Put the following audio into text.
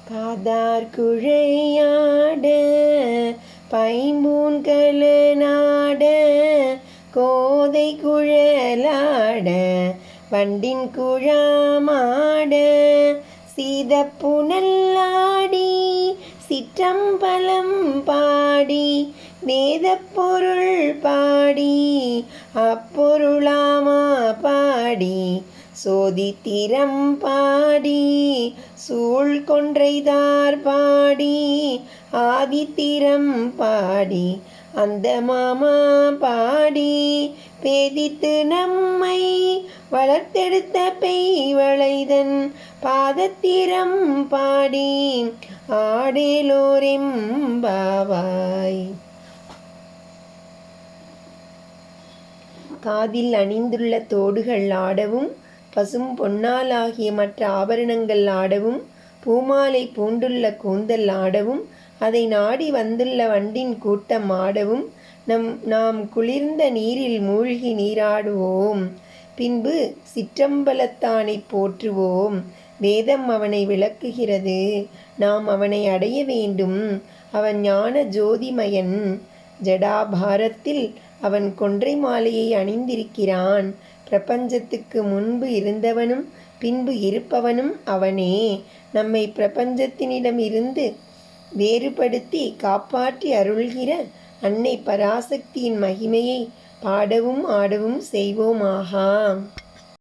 காதார் குழையாட பைம்பூன் கலனாட கோதை குழலாட வண்டின் குழாமாட சீதப்புனல்லாடி சிற்றம்பலம் பாடி வேதப்பொருள் பாடி அப்பொருளாமா பாடி சோதித்திரம் பாடி சூழ் கொன்றைதார் பாடி ஆதித்திரம் பாடி அந்த மாமா பாடி பேதித்து நம்மை வளர்த்தெடுத்த பெய்வளைதன் பாதத்திரம் பாடி ஆடேலோரெம்பாவாய். காதில் அணிந்துள்ள தோடுகள் ஆடவும் பசும் பொன்னாலாகிய மற்ற ஆபரணங்கள் ஆடவும் பூமாலை பூண்டுள்ள கூந்தல் ஆடவும் அதை நாடி வந்துள்ள வண்டின் கூட்டம் ஆடவும் நாம் குளிர்ந்த நீரில் மூழ்கி நீராடுவோம். பின்பு சிற்றம்பலத்தானை போற்றுவோம். வேதம் அவனை விளக்குகிறது. நாம் அவனை அடைய வேண்டும். அவன் ஞான ஜோதிமயன். ஜடாபாரத்தில் அவன் கொன்றை மாலையை அணிந்திருக்கிறான். பிரபஞ்சத்துக்கு முன்பு இருந்தவனும் பின்பு இருப்பவனும் அவனே. நம்மை பிரபஞ்சத்தினிடம் இருந்து வேறுபடுத்தி காப்பாற்றி அருள்கிற அன்னை பராசக்தியின் மகிமையை பாடவும் ஆடவும் செய்வோமாக.